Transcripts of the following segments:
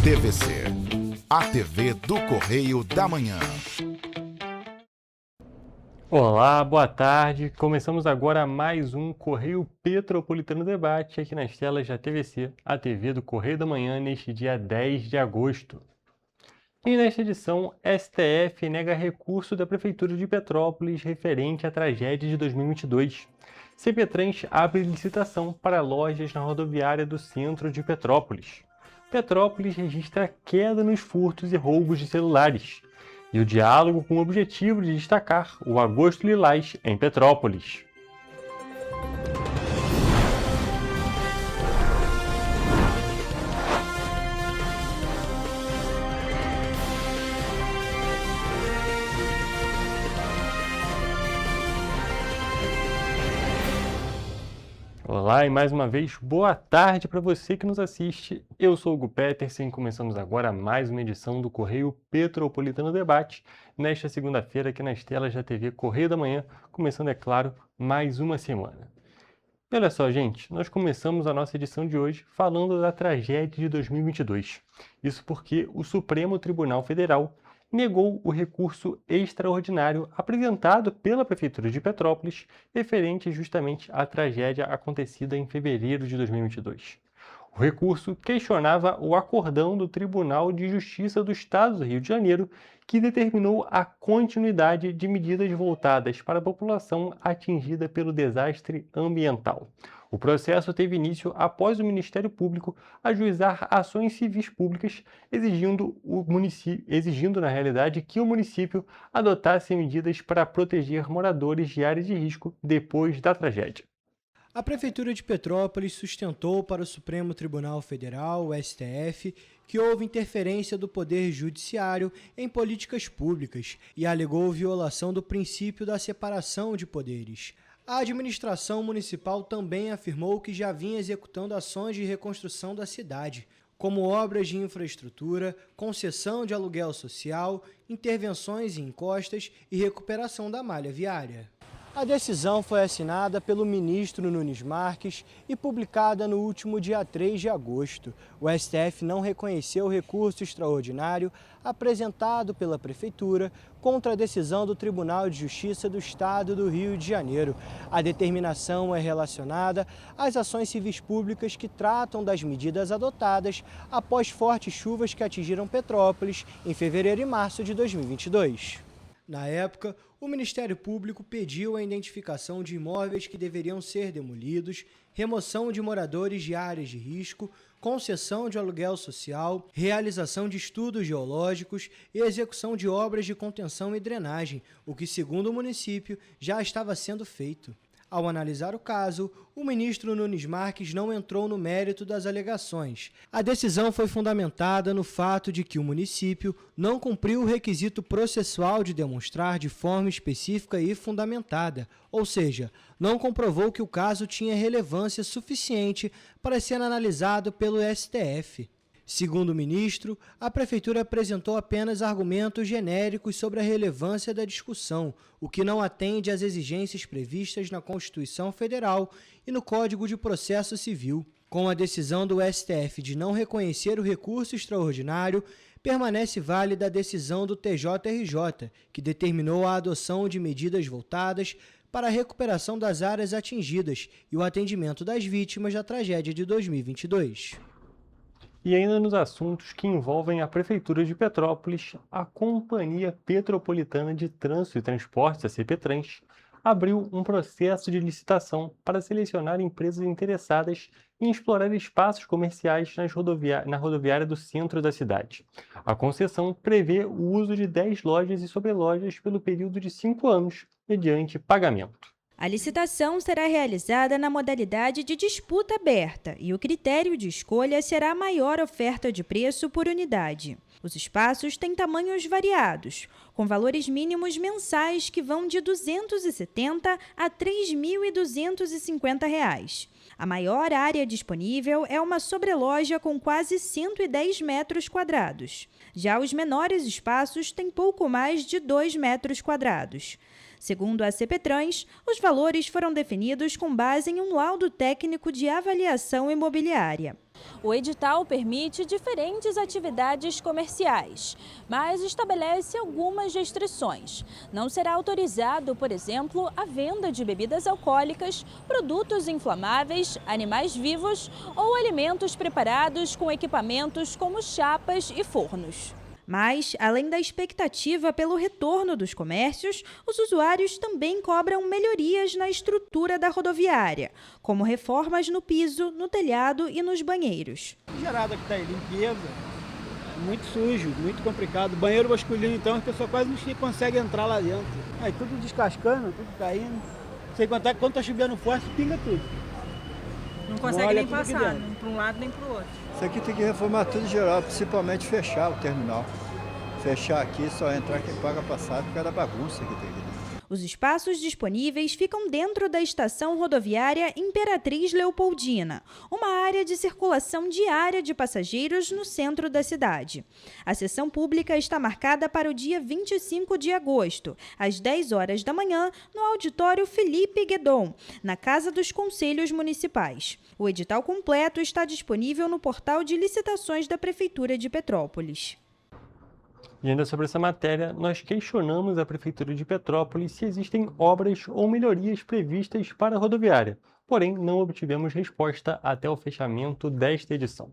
TVC, a TV do Correio da Manhã. Olá, boa tarde. Começamos agora mais um Correio Petropolitano Debate aqui nas telas da TVC, a TV do Correio da Manhã, neste dia 10 de agosto. E nesta edição, STF nega recurso da Prefeitura de Petrópolis referente à tragédia de 2022. CPTrans abre licitação para lojas na rodoviária do centro de Petrópolis. Petrópolis registra queda nos furtos e roubos de celulares. E o diálogo com o objetivo de destacar o Agosto Lilás em Petrópolis. Olá e mais uma vez, boa tarde para você que nos assiste. Eu sou o Hugo Petersen e começamos agora mais uma edição do Correio Petropolitano Debate, nesta segunda-feira aqui nas telas da TV Correio da Manhã, começando, é claro, mais uma semana. E olha só, gente, nós começamos a nossa edição de hoje falando da tragédia de 2022. Isso porque o Supremo Tribunal Federal negou o recurso extraordinário apresentado pela Prefeitura de Petrópolis referente justamente à tragédia acontecida em fevereiro de 2022. O recurso questionava o acordão do Tribunal de Justiça do Estado do Rio de Janeiro, que determinou a continuidade de medidas voltadas para a população atingida pelo desastre ambiental. O processo teve início após o Ministério Público ajuizar ações civis públicas, exigindo na realidade, que o município adotasse medidas para proteger moradores de áreas de risco depois da tragédia. A Prefeitura de Petrópolis sustentou para o Supremo Tribunal Federal, o STF, que houve interferência do Poder Judiciário em políticas públicas e alegou violação do princípio da separação de poderes. A administração municipal também afirmou que já vinha executando ações de reconstrução da cidade, como obras de infraestrutura, concessão de aluguel social, intervenções em encostas e recuperação da malha viária. A decisão foi assinada pelo ministro Nunes Marques e publicada no último dia 3 de agosto. O STF não reconheceu o recurso extraordinário apresentado pela Prefeitura contra a decisão do Tribunal de Justiça do Estado do Rio de Janeiro. A determinação é relacionada às ações civis públicas que tratam das medidas adotadas após fortes chuvas que atingiram Petrópolis em fevereiro e março de 2022. Na época, o Ministério Público pediu a identificação de imóveis que deveriam ser demolidos, remoção de moradores de áreas de risco, concessão de aluguel social, realização de estudos geológicos e execução de obras de contenção e drenagem, o que, segundo o município, já estava sendo feito. Ao analisar o caso, o ministro Nunes Marques não entrou no mérito das alegações. A decisão foi fundamentada no fato de que o município não cumpriu o requisito processual de demonstrar de forma específica e fundamentada, ou seja, não comprovou que o caso tinha relevância suficiente para ser analisado pelo STF. Segundo o ministro, a Prefeitura apresentou apenas argumentos genéricos sobre a relevância da discussão, o que não atende às exigências previstas na Constituição Federal e no Código de Processo Civil. Com a decisão do STF de não reconhecer o recurso extraordinário, permanece válida a decisão do TJRJ, que determinou a adoção de medidas voltadas para a recuperação das áreas atingidas e o atendimento das vítimas da tragédia de 2022. E ainda nos assuntos que envolvem a Prefeitura de Petrópolis, a Companhia Petropolitana de Trânsito e Transportes, a CPTrans, abriu um processo de licitação para selecionar empresas interessadas em explorar espaços comerciais na rodoviária do centro da cidade. A concessão prevê o uso de 10 lojas e sobrelojas pelo período de 5 anos, mediante pagamento. A licitação será realizada na modalidade de disputa aberta e o critério de escolha será a maior oferta de preço por unidade. Os espaços têm tamanhos variados, com valores mínimos mensais que vão de R$ 270 a R$ 3.250. A maior área disponível é uma sobreloja com quase 110 metros quadrados. Já os menores espaços têm pouco mais de 2 metros quadrados. Segundo a CPTrans, os valores foram definidos com base em um laudo técnico de avaliação imobiliária. O edital permite diferentes atividades comerciais, mas estabelece algumas restrições. Não será autorizado, por exemplo, a venda de bebidas alcoólicas, produtos inflamáveis, animais vivos ou alimentos preparados com equipamentos como chapas e fornos. Mas, além da expectativa pelo retorno dos comércios, os usuários também cobram melhorias na estrutura da rodoviária, como reformas no piso, no telhado e nos banheiros. Gerada que está aí, limpeza, muito sujo, muito complicado. Banheiro masculino, então, as pessoas quase não conseguem entrar lá dentro. Aí tudo descascando, tudo caindo. Sem contar que quando está chovendo forte, pinga tudo. Não consegue nem passar, nem para um lado nem para o outro. Isso aqui tem que reformar tudo geral, principalmente fechar o terminal. Fechar aqui, só entrar quem paga passado, por causa da bagunça que tem aqui. Os espaços disponíveis ficam dentro da estação rodoviária Imperatriz Leopoldina, uma área de circulação diária de passageiros no centro da cidade. A sessão pública está marcada para o dia 25 de agosto, às 10 horas da manhã, no auditório Felipe Guedon, na Casa dos Conselhos Municipais. O edital completo está disponível no portal de licitações da Prefeitura de Petrópolis. E ainda sobre essa matéria, nós questionamos a Prefeitura de Petrópolis se existem obras ou melhorias previstas para a rodoviária, porém não obtivemos resposta até o fechamento desta edição.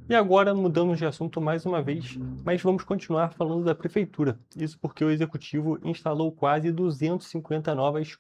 E agora mudamos de assunto mais uma vez, mas vamos continuar falando da Prefeitura. Isso porque o Executivo instalou quase 250 novas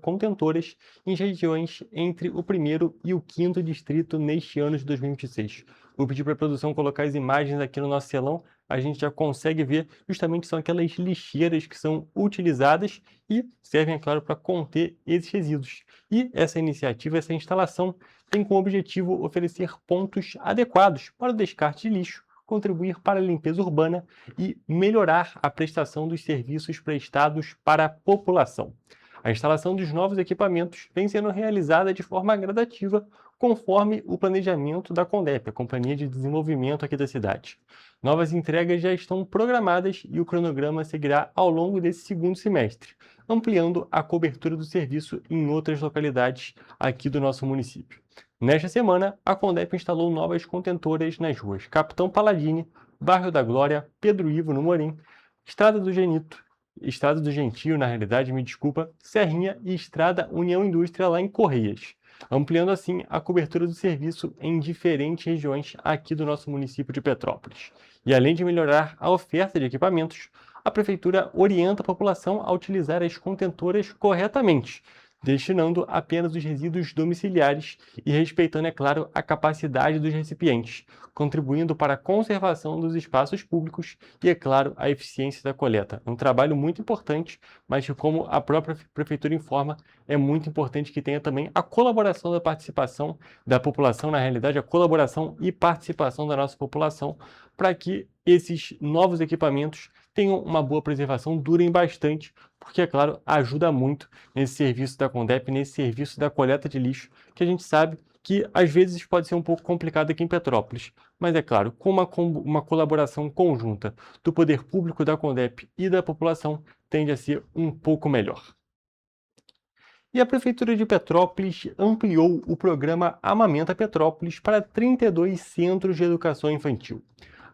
contentoras em regiões entre o 1º e o 5º distrito neste ano de 2026. Vou pedir para a produção colocar as imagens aqui no nosso telão. A gente já consegue ver, justamente são aquelas lixeiras que são utilizadas e servem, é claro, para conter esses resíduos. E essa iniciativa, essa instalação, tem como objetivo oferecer pontos adequados para o descarte de lixo, contribuir para a limpeza urbana e melhorar a prestação dos serviços prestados para a população. A instalação dos novos equipamentos vem sendo realizada de forma gradativa, conforme o planejamento da CONDEP, a Companhia de Desenvolvimento aqui da cidade. Novas entregas já estão programadas e o cronograma seguirá ao longo desse 2º semestre, ampliando a cobertura do serviço em outras localidades aqui do nosso município. Nesta semana, a CONDEP instalou novas contentoras nas ruas Capitão Paladini, Bairro da Glória, Pedro Ivo, no Morim, Estrada do Gentil, na realidade, me desculpa, Serrinha e Estrada União Indústria lá em Correias, ampliando assim a cobertura do serviço em diferentes regiões aqui do nosso município de Petrópolis. E além de melhorar a oferta de equipamentos, a Prefeitura orienta a população a utilizar as contentoras corretamente, destinando apenas os resíduos domiciliares e respeitando, é claro, a capacidade dos recipientes, contribuindo para a conservação dos espaços públicos e, é claro, a eficiência da coleta. É um trabalho muito importante, mas que, como a própria Prefeitura informa, é muito importante que tenha também a colaboração da participação da população, na realidade, a colaboração e participação da nossa população, para que esses novos equipamentos tenham uma boa preservação, durem bastante, porque, é claro, ajuda muito nesse serviço da CONDEP, nesse serviço da coleta de lixo, que a gente sabe que às vezes pode ser um pouco complicado aqui em Petrópolis. Mas, é claro, com uma colaboração conjunta do poder público, da CONDEP e da população, tende a ser um pouco melhor. E a Prefeitura de Petrópolis ampliou o programa Amamenta Petrópolis para 32 centros de educação infantil.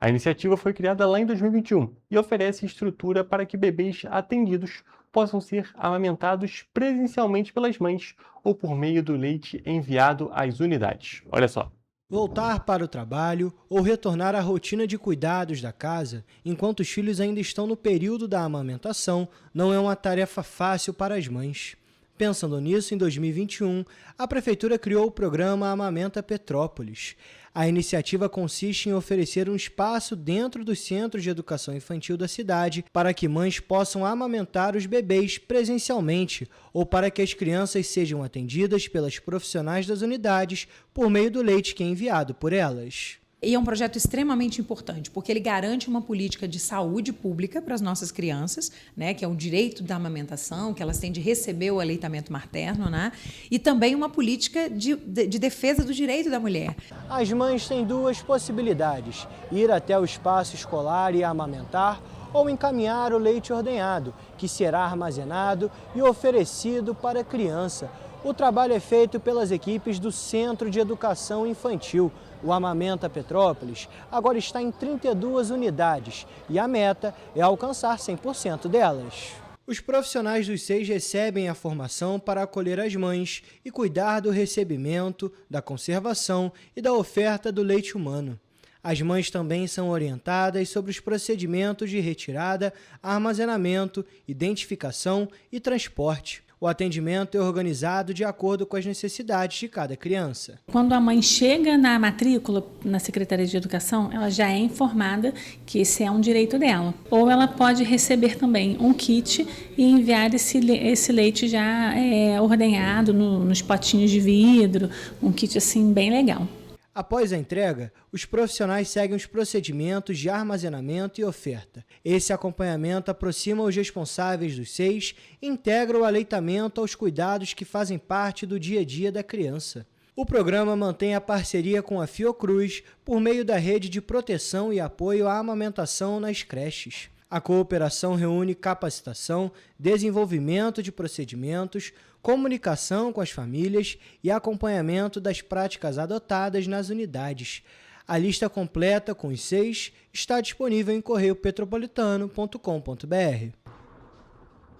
A iniciativa foi criada lá em 2021 e oferece estrutura para que bebês atendidos possam ser amamentados presencialmente pelas mães ou por meio do leite enviado às unidades. Olha só. Voltar para o trabalho ou retornar à rotina de cuidados da casa enquanto os filhos ainda estão no período da amamentação não é uma tarefa fácil para as mães. Pensando nisso, em 2021, a Prefeitura criou o programa Amamenta Petrópolis. A iniciativa consiste em oferecer um espaço dentro dos centros de educação infantil da cidade para que mães possam amamentar os bebês presencialmente ou para que as crianças sejam atendidas pelas profissionais das unidades por meio do leite que é enviado por elas. E é um projeto extremamente importante, porque ele garante uma política de saúde pública para as nossas crianças, né, que é o direito da amamentação, que elas têm de receber o aleitamento materno, né, e também uma política de defesa do direito da mulher. As mães têm duas possibilidades: ir até o espaço escolar e amamentar, ou encaminhar o leite ordenhado, que será armazenado e oferecido para a criança. O trabalho é feito pelas equipes do Centro de Educação Infantil. O Amamenta Petrópolis agora está em 32 unidades e a meta é alcançar 100% delas. Os profissionais dos SEIs recebem a formação para acolher as mães e cuidar do recebimento, da conservação e da oferta do leite humano. As mães também são orientadas sobre os procedimentos de retirada, armazenamento, identificação e transporte. O atendimento é organizado de acordo com as necessidades de cada criança. Quando a mãe chega na matrícula, na Secretaria de Educação, ela já é informada que esse é um direito dela. Ou ela pode receber também um kit e enviar esse leite já ordenhado nos potinhos de vidro, um kit assim bem legal. Após a entrega, os profissionais seguem os procedimentos de armazenamento e oferta. Esse acompanhamento aproxima os responsáveis dos SEIs e integra o aleitamento aos cuidados que fazem parte do dia a dia da criança. O programa mantém a parceria com a Fiocruz por meio da rede de proteção e apoio à amamentação nas creches. A cooperação reúne capacitação, desenvolvimento de procedimentos, comunicação com as famílias e acompanhamento das práticas adotadas nas unidades. A lista completa com os SEIs está disponível em correiopetropolitano.com.br.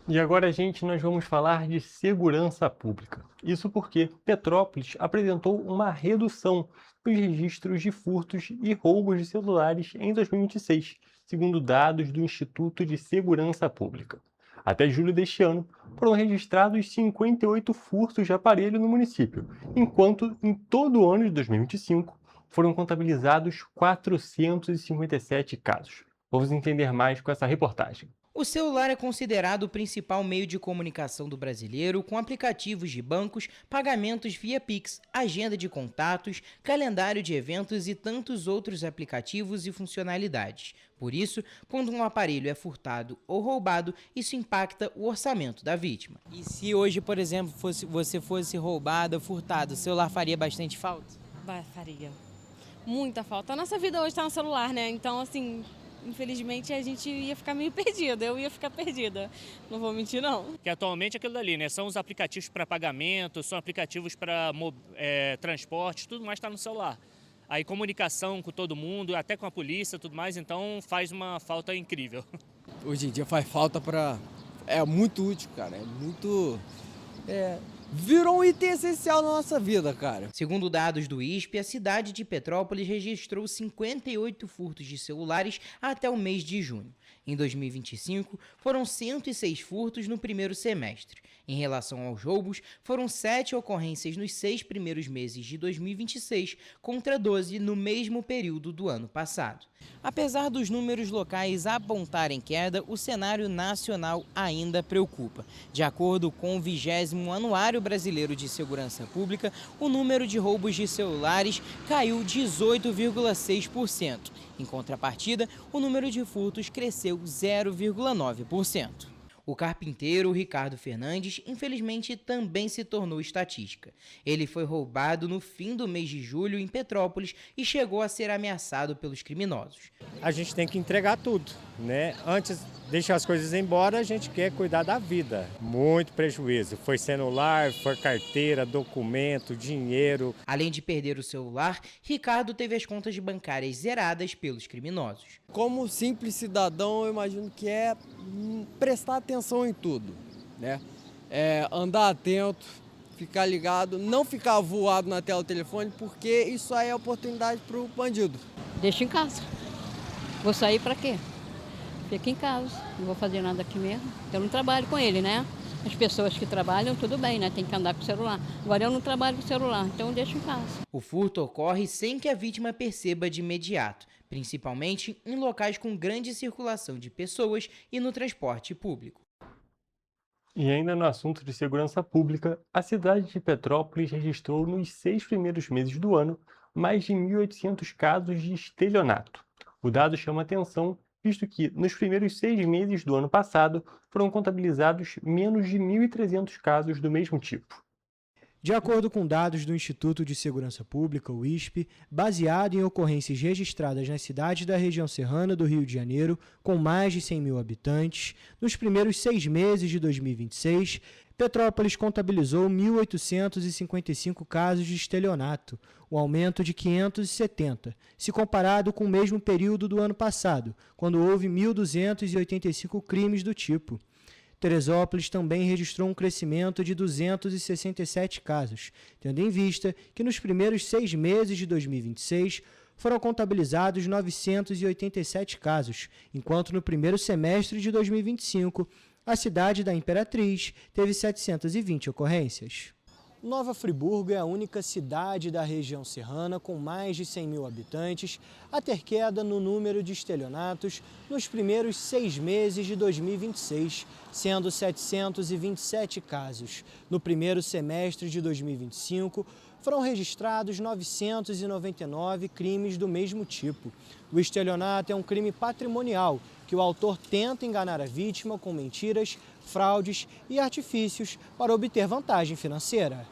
E agora, gente, nós vamos falar de segurança pública. Isso porque Petrópolis apresentou uma redução nos registros de furtos e roubos de celulares em 2026, segundo dados do Instituto de Segurança Pública. Até julho deste ano, foram registrados 58 furtos de aparelho no município, enquanto em todo o ano de 2025 foram contabilizados 457 casos. Vamos entender mais com essa reportagem. O celular é considerado o principal meio de comunicação do brasileiro, com aplicativos de bancos, pagamentos via Pix, agenda de contatos, calendário de eventos e tantos outros aplicativos e funcionalidades. Por isso, quando um aparelho é furtado ou roubado, isso impacta o orçamento da vítima. E se hoje, por exemplo, você fosse roubado ou furtado, o celular faria bastante falta? Faria. Muita falta. A nossa vida hoje está no celular, né? Então, assim, infelizmente a gente ia ficar meio perdida, eu ia ficar perdida, não vou mentir não. Que atualmente é aquilo dali, né? São os aplicativos para pagamento, são aplicativos para transporte, tudo mais está no celular. Aí comunicação com todo mundo, até com a polícia, tudo mais, então faz uma falta incrível. Hoje em dia faz falta para... É muito útil, cara, virou um item essencial na nossa vida, cara. Segundo dados do ISP, a cidade de Petrópolis registrou 58 furtos de celulares até o mês de junho. Em 2025, foram 106 furtos no primeiro semestre. Em relação aos roubos, foram 7 ocorrências nos 6 primeiros meses de 2026, contra 12 no mesmo período do ano passado. Apesar dos números locais apontarem queda, o cenário nacional ainda preocupa. De acordo com o 20º Anuário Brasileiro de Segurança Pública, o número de roubos de celulares caiu 18,6%. Em contrapartida, o número de furtos cresceu 0,9%. O carpinteiro Ricardo Fernandes, infelizmente, também se tornou estatística. Ele foi roubado no fim do mês de julho em Petrópolis e chegou a ser ameaçado pelos criminosos. A gente tem que entregar tudo, né? Antes de deixar as coisas embora, a gente quer cuidar da vida. Muito prejuízo. Foi celular, foi carteira, documento, dinheiro. Além de perder o celular, Ricardo teve as contas bancárias zeradas pelos criminosos. Como simples cidadão, eu imagino que é prestar atenção em tudo, né? Andar atento, ficar ligado, não ficar voado na tela do telefone, porque isso aí é oportunidade para o bandido. Deixa em casa. Vou sair para quê? Fica em casa, não vou fazer nada aqui mesmo. Eu não trabalho com ele, né? As pessoas que trabalham, tudo bem, né? Tem que andar com o celular. Agora eu não trabalho com o celular, então eu deixo em casa. O furto ocorre sem que a vítima perceba de imediato, principalmente em locais com grande circulação de pessoas e no transporte público. E ainda no assunto de segurança pública, a cidade de Petrópolis registrou nos 6 primeiros meses do ano mais de 1.800 casos de estelionato. O dado chama atenção, visto que nos primeiros 6 meses do ano passado foram contabilizados menos de 1.300 casos do mesmo tipo. De acordo com dados do Instituto de Segurança Pública, o ISP, baseado em ocorrências registradas nas cidades da região serrana do Rio de Janeiro, com mais de 100 mil habitantes, nos primeiros 6 meses de 2026, Petrópolis contabilizou 1.855 casos de estelionato, um aumento de 570, se comparado com o mesmo período do ano passado, quando houve 1.285 crimes do tipo. Teresópolis também registrou um crescimento de 267 casos, tendo em vista que nos primeiros 6 meses de 2026 foram contabilizados 987 casos, enquanto no primeiro semestre de 2025 a cidade da Imperatriz teve 720 ocorrências. Nova Friburgo é a única cidade da região serrana com mais de 100 mil habitantes a ter queda no número de estelionatos nos primeiros 6 meses de 2026, sendo 727 casos. No primeiro semestre de 2025, foram registrados 999 crimes do mesmo tipo. O estelionato é um crime patrimonial que o autor tenta enganar a vítima com mentiras, fraudes e artifícios para obter vantagem financeira.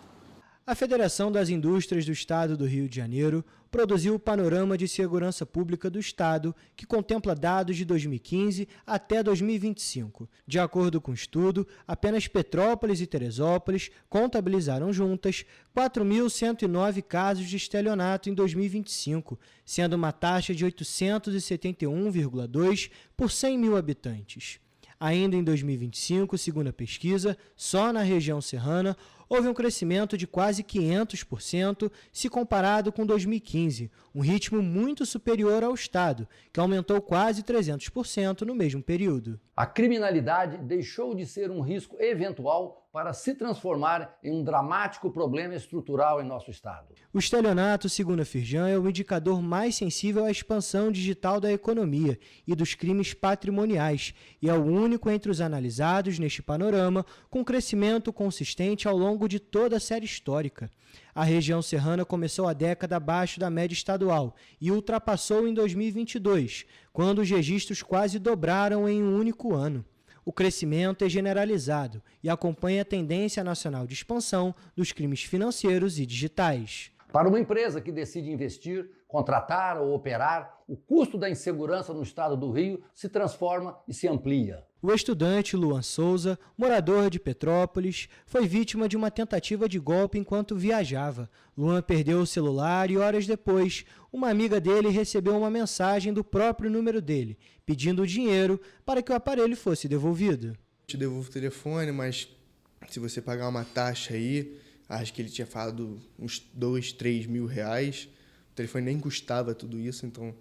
A Federação das Indústrias do Estado do Rio de Janeiro produziu o Panorama de Segurança Pública do Estado, que contempla dados de 2015 até 2025. De acordo com o estudo, apenas Petrópolis e Teresópolis contabilizaram juntas 4.109 casos de estelionato em 2025, sendo uma taxa de 871,2 por 100 mil habitantes. Ainda em 2025, segundo a pesquisa, só na região serrana houve um crescimento de quase 500% se comparado com 2015, um ritmo muito superior ao Estado, que aumentou quase 300% no mesmo período. A criminalidade deixou de ser um risco eventual para se transformar em um dramático problema estrutural em nosso Estado. O estelionato, segundo a Firjan, é o indicador mais sensível à expansão digital da economia e dos crimes patrimoniais, e é o único entre os analisados neste panorama com crescimento consistente ao longo de toda a série histórica. A região serrana começou a década abaixo da média estadual e ultrapassou em 2022, quando os registros quase dobraram em um único ano. O crescimento é generalizado e acompanha a tendência nacional de expansão dos crimes financeiros e digitais. Para uma empresa que decide investir, contratar ou operar, o custo da insegurança no estado do Rio se transforma e se amplia. O estudante Luan Souza, morador de Petrópolis, foi vítima de uma tentativa de golpe enquanto viajava. Luan perdeu o celular e, horas depois, uma amiga dele recebeu uma mensagem do próprio número dele, pedindo dinheiro para que o aparelho fosse devolvido. Te devolvo o telefone, mas se você pagar uma taxa aí, acho que ele tinha falado uns 2, 3 mil reais. O telefone nem custava tudo isso, então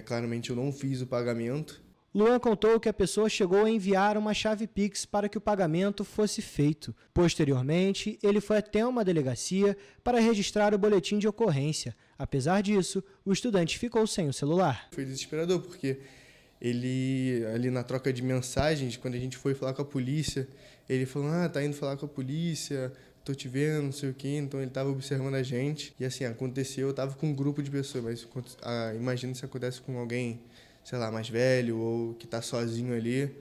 claramente eu não fiz o pagamento. Luan contou que a pessoa chegou a enviar uma chave Pix para que o pagamento fosse feito. Posteriormente, ele foi até uma delegacia para registrar o boletim de ocorrência. Apesar disso, o estudante ficou sem o celular. Foi desesperador, porque ele, ali na troca de mensagens, quando a gente foi falar com a polícia, ele falou, tá indo falar com a polícia, tô te vendo, não sei o quê. Então ele estava observando a gente. E assim, aconteceu, eu estava com um grupo de pessoas, mas imagina se acontece com alguém, sei lá, mais velho ou que está sozinho ali.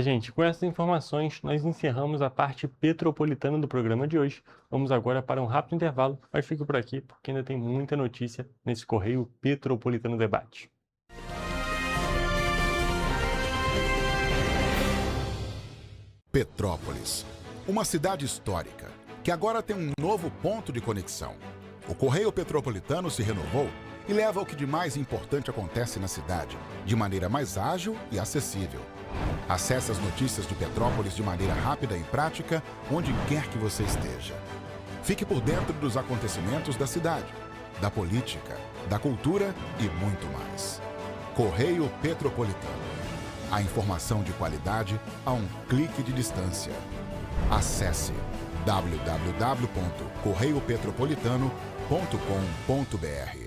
Gente, com essas informações, nós encerramos a parte petropolitana do programa de hoje. Vamos agora para um rápido intervalo, mas fique por aqui, porque ainda tem muita notícia nesse Correio Petropolitano Debate. Petrópolis, uma cidade histórica, que agora tem um novo ponto de conexão. O Correio Petropolitano se renovou e leva o que de mais importante acontece na cidade, de maneira mais ágil e acessível. Acesse as notícias de Petrópolis de maneira rápida e prática, onde quer que você esteja. Fique por dentro dos acontecimentos da cidade, da política, da cultura e muito mais. Correio Petropolitano. A informação de qualidade a um clique de distância. Acesse www.correiopetropolitano.com.br.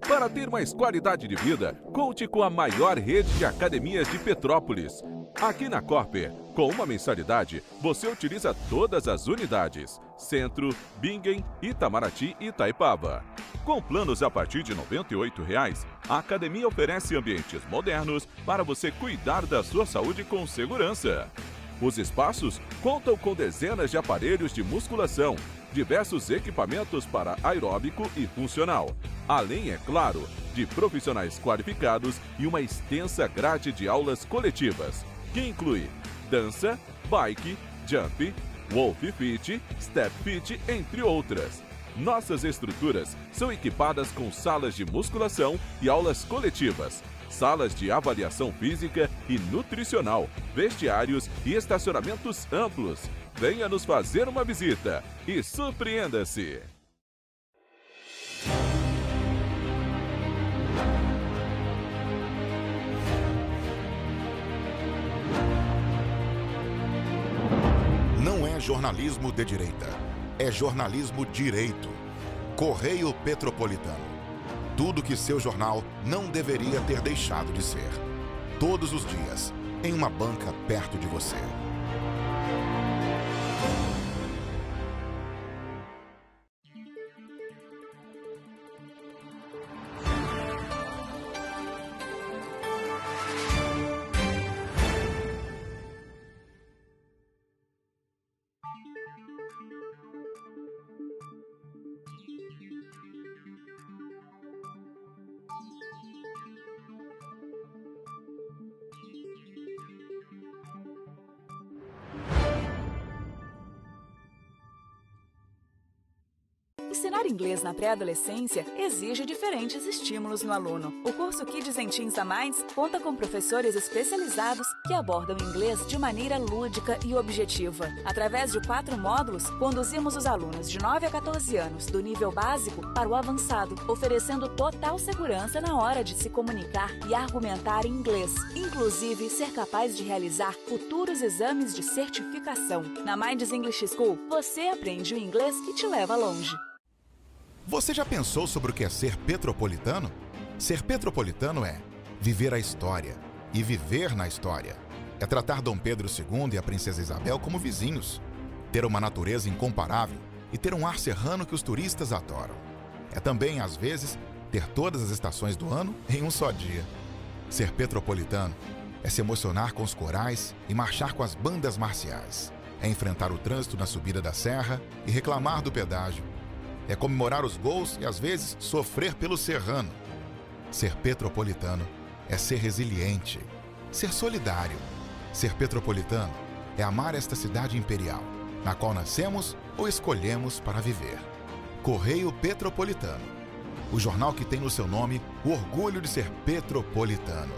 Para ter mais qualidade de vida, conte com a maior rede de academias de Petrópolis. Aqui na Corper, com uma mensalidade, você utiliza todas as unidades: Centro, Bingen, Itamaraty e Itaipava. Com planos a partir de R$ 98,00, a academia oferece ambientes modernos para você cuidar da sua saúde com segurança. Os espaços contam com dezenas de aparelhos de musculação, diversos equipamentos para aeróbico e funcional, além, é claro, de profissionais qualificados e uma extensa grade de aulas coletivas, que inclui dança, bike, jump, Wolf Fit, Step Fit, entre outras. Nossas estruturas são equipadas com salas de musculação e aulas coletivas, salas de avaliação física e nutricional, vestiários e estacionamentos amplos. Venha nos fazer uma visita e surpreenda-se! Não é jornalismo de direita, é jornalismo direito. Correio Petropolitano. Tudo que seu jornal não deveria ter deixado de ser. Todos os dias, em uma banca perto de você. Ensinar inglês na pré-adolescência exige diferentes estímulos no aluno. O curso Kids and Teens a Mais conta com professores especializados que abordam o inglês de maneira lúdica e objetiva. Através de 4 módulos, conduzimos os alunos de 9 a 14 anos do nível básico para o avançado, oferecendo total segurança na hora de se comunicar e argumentar em inglês, inclusive ser capaz de realizar futuros exames de certificação. Na Minds English School, você aprende o inglês que te leva longe. Você já pensou sobre o que é ser petropolitano? Ser petropolitano é viver a história e viver na história. É tratar Dom Pedro II e a Princesa Isabel como vizinhos. Ter uma natureza incomparável e ter um ar serrano que os turistas adoram. É também, às vezes, ter todas as estações do ano em um só dia. Ser petropolitano é se emocionar com os corais e marchar com as bandas marciais. É enfrentar o trânsito na subida da serra e reclamar do pedágio. É comemorar os gols e, às vezes, sofrer pelo serrano. Ser petropolitano é ser resiliente, ser solidário. Ser petropolitano é amar esta cidade imperial, na qual nascemos ou escolhemos para viver. Correio Petropolitano. O jornal que tem no seu nome o orgulho de ser petropolitano.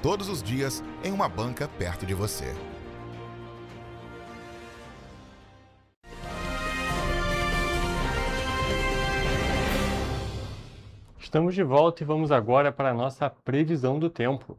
Todos os dias em uma banca perto de você. Estamos de volta e vamos agora para a nossa previsão do tempo.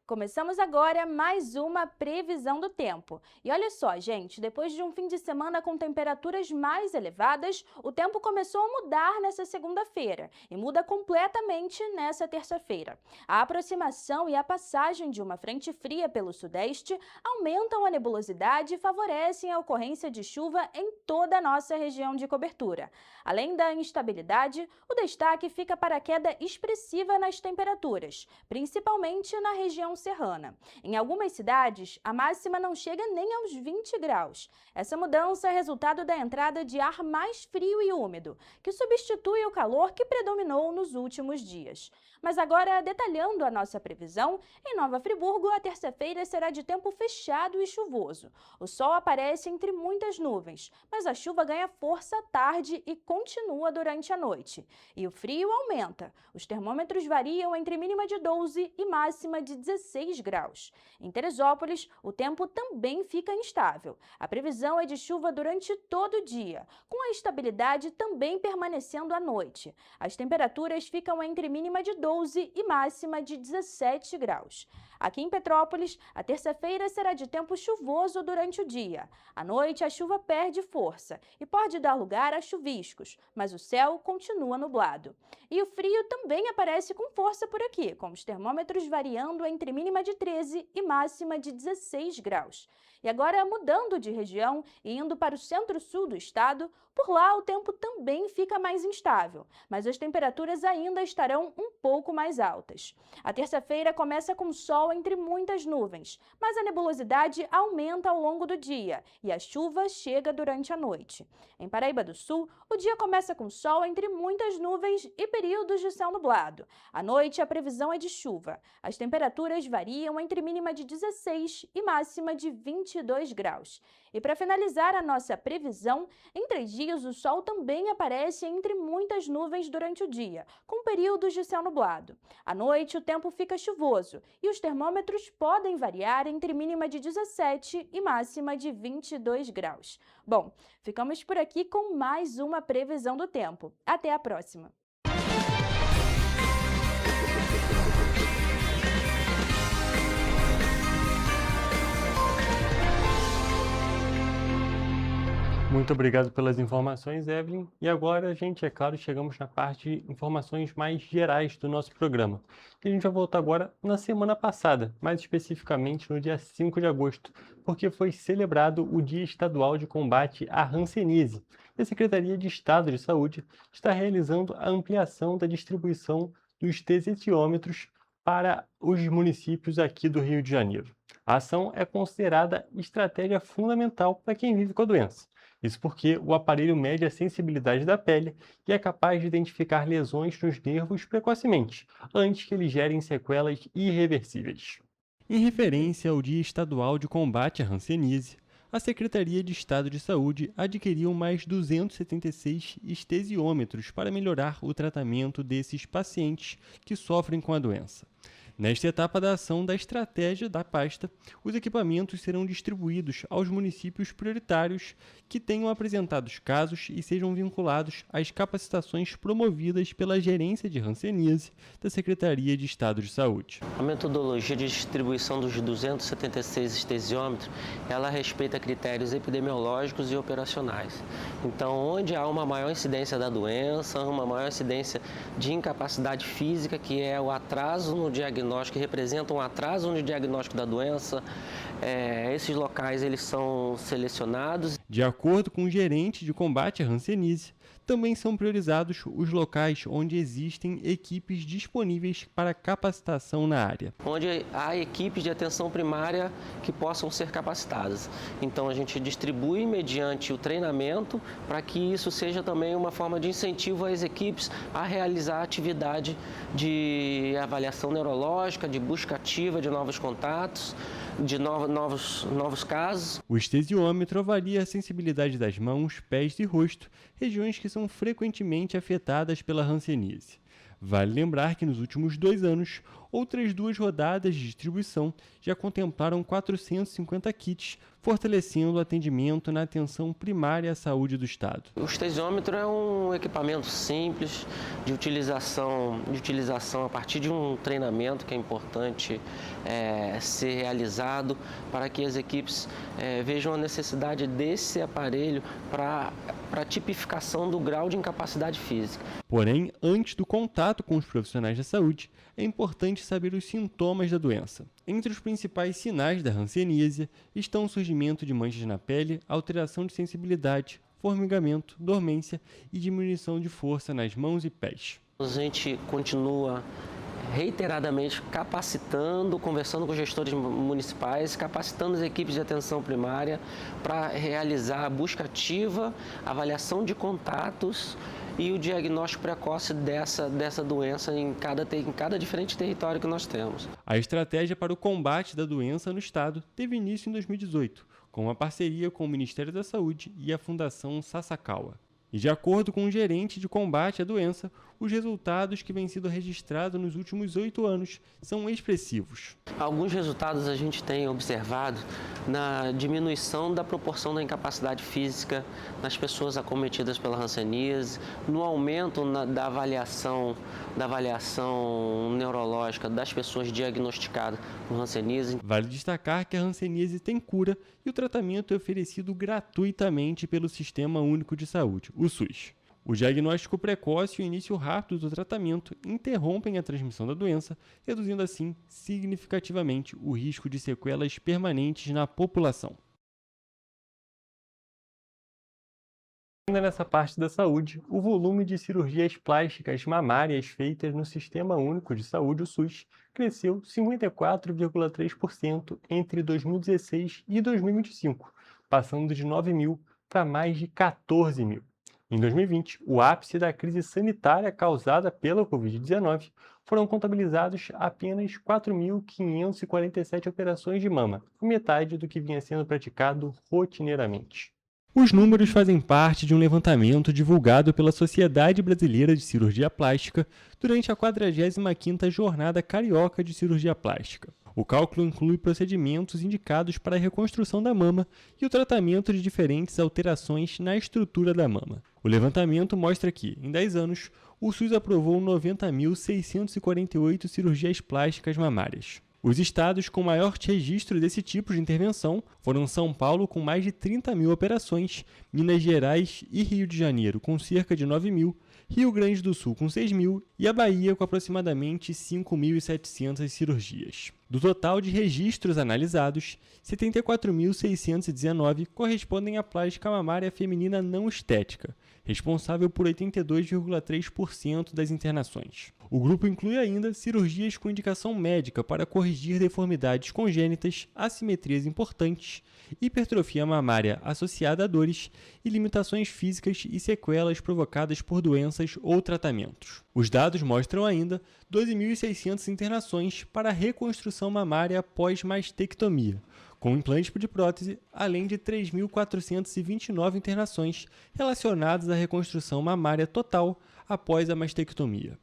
Começamos agora mais uma previsão do tempo. E olha só, gente, depois de um fim de semana com temperaturas mais elevadas, o tempo começou a mudar nessa segunda-feira e muda completamente nessa terça-feira. A aproximação e a passagem de uma frente fria pelo sudeste aumentam a nebulosidade e favorecem a ocorrência de chuva em toda a nossa região de cobertura. Além da instabilidade, o destaque fica para a queda expressiva nas temperaturas, principalmente na região serrana. Em algumas cidades, a máxima não chega nem aos 20 graus. Essa mudança é resultado da entrada de ar mais frio e úmido, que substitui o calor que predominou nos últimos dias. Mas agora, detalhando a nossa previsão, em Nova Friburgo, a terça-feira será de tempo fechado e chuvoso. O sol aparece entre muitas nuvens, mas a chuva ganha força à tarde e continua durante a noite. E o frio aumenta. Os termômetros variam entre mínima de 12 e máxima de 16 graus. Em Teresópolis, o tempo também fica instável. A previsão é de chuva durante todo o dia, com a estabilidade também permanecendo à noite. As temperaturas ficam entre mínima de 12 e máxima de 17 graus. Aqui em Petrópolis, a terça-feira será de tempo chuvoso durante o dia. À noite, a chuva perde força e pode dar lugar a chuviscos, mas o céu continua nublado. E o frio também aparece com força por aqui, com os termômetros variando entre mínima de 13 e máxima de 16 graus. E agora, mudando de região e indo para o centro-sul do estado, por lá o tempo também fica mais instável, mas as temperaturas ainda estarão um pouco mais altas. A terça-feira começa com sol entre muitas nuvens, mas a nebulosidade aumenta ao longo do dia e a chuva chega durante a noite. Em Paraíba do Sul, o dia começa com sol entre muitas nuvens e períodos de céu nublado. À noite, a previsão é de chuva. As temperaturas variam entre mínima de 16 e máxima de 22 graus. E para finalizar a nossa previsão, em 3 dias o sol também aparece entre muitas nuvens durante o dia, com períodos de céu nublado. À noite o tempo fica chuvoso e os termômetros podem variar entre mínima de 17 e máxima de 22 graus. Bom, ficamos por aqui com mais uma previsão do tempo. Até a próxima! Muito obrigado pelas informações, Evelyn. E agora, gente, é claro, chegamos na parte de informações mais gerais do nosso programa. E a gente vai voltar agora na semana passada, mais especificamente no dia 5 de agosto, porque foi celebrado o Dia Estadual de Combate à Hanseníase. E a Secretaria de Estado de Saúde está realizando a ampliação da distribuição dos tensiômetros para os municípios aqui do Rio de Janeiro. A ação é considerada estratégia fundamental para quem vive com a doença. Isso porque o aparelho mede a sensibilidade da pele e é capaz de identificar lesões nos nervos precocemente, antes que eles gerem sequelas irreversíveis. Em referência ao Dia Estadual de Combate à Hanseníase, a Secretaria de Estado de Saúde adquiriu mais 276 estesiômetros para melhorar o tratamento desses pacientes que sofrem com a doença. Nesta etapa da ação da estratégia da pasta, os equipamentos serão distribuídos aos municípios prioritários que tenham apresentado casos e sejam vinculados às capacitações promovidas pela Gerência de Hanseníase da Secretaria de Estado de Saúde. A metodologia de distribuição dos 276 estesiômetros, ela respeita critérios epidemiológicos e operacionais. Então, onde há uma maior incidência da doença, uma maior incidência de incapacidade física, que é o atraso no diagnóstico, que representa um atraso no diagnóstico da doença, esses locais eles são selecionados. De acordo com o gerente de combate à hanseníase, também são priorizados os locais onde existem equipes disponíveis para capacitação na área. Onde há equipes de atenção primária que possam ser capacitadas. Então a gente distribui mediante o treinamento para que isso seja também uma forma de incentivo às equipes a realizar atividade de avaliação neurológica, de busca ativa de novos contatos, de novos casos. O estesiômetro avalia a sensibilidade das mãos, pés e rosto, regiões que são frequentemente afetadas pela hanseníase. Vale lembrar que nos últimos 2 anos, outras 2 rodadas de distribuição já contemplaram 450 kits, fortalecendo o atendimento na atenção primária à saúde do Estado. O estesiômetro é um equipamento simples de utilização a partir de um treinamento que é importante ser realizado para que as equipes vejam a necessidade desse aparelho para a tipificação do grau de incapacidade física. Porém, antes do contato com os profissionais da saúde, é importante saber os sintomas da doença. Entre os principais sinais da hanseníase estão o surgimento de manchas na pele, alteração de sensibilidade, formigamento, dormência e diminuição de força nas mãos e pés. A gente continua reiteradamente capacitando, conversando com os gestores municipais, capacitando as equipes de atenção primária para realizar a busca ativa, avaliação de contatos e o diagnóstico precoce dessa doença em cada diferente território que nós temos. A estratégia para o combate da doença no Estado teve início em 2018, com uma parceria com o Ministério da Saúde e a Fundação Sasakawa. E de acordo com o gerente de combate à doença, os resultados que vêm sido registrados nos últimos 8 anos são expressivos. Alguns resultados a gente tem observado na diminuição da proporção da incapacidade física nas pessoas acometidas pela hanseníase, no aumento da avaliação neurológica das pessoas diagnosticadas com hanseníase. Vale destacar que a hanseníase tem cura e o tratamento é oferecido gratuitamente pelo Sistema Único de Saúde, o SUS. O diagnóstico precoce e o início rápido do tratamento interrompem a transmissão da doença, reduzindo assim significativamente o risco de sequelas permanentes na população. Ainda nessa parte da saúde, o volume de cirurgias plásticas mamárias feitas no Sistema Único de Saúde, o SUS, cresceu 54,3% entre 2016 e 2025, passando de 9 mil para mais de 14 mil. Em 2020, o ápice da crise sanitária causada pela Covid-19, foram contabilizados apenas 4.547 operações de mama, metade do que vinha sendo praticado rotineiramente. Os números fazem parte de um levantamento divulgado pela Sociedade Brasileira de Cirurgia Plástica durante a 45ª Jornada Carioca de Cirurgia Plástica. O cálculo inclui procedimentos indicados para a reconstrução da mama e o tratamento de diferentes alterações na estrutura da mama. O levantamento mostra que, em 10 anos, o SUS aprovou 90.648 cirurgias plásticas mamárias. Os estados com maior registro desse tipo de intervenção foram São Paulo, com mais de 30 mil operações, Minas Gerais e Rio de Janeiro, com cerca de 9 mil, Rio Grande do Sul, com 6 mil, e a Bahia, com aproximadamente 5.700 cirurgias. Do total de registros analisados, 74.619 correspondem à plástica mamária feminina não estética, responsável por 82,3% das internações. O grupo inclui ainda cirurgias com indicação médica para corrigir deformidades congênitas, assimetrias importantes, hipertrofia mamária associada a dores e limitações físicas e sequelas provocadas por doenças ou tratamentos. Os dados mostram ainda 12.600 internações para reconstrução mamária após mastectomia, com implante de prótese, além de 3.429 internações relacionadas à reconstrução mamária total após a mastectomia.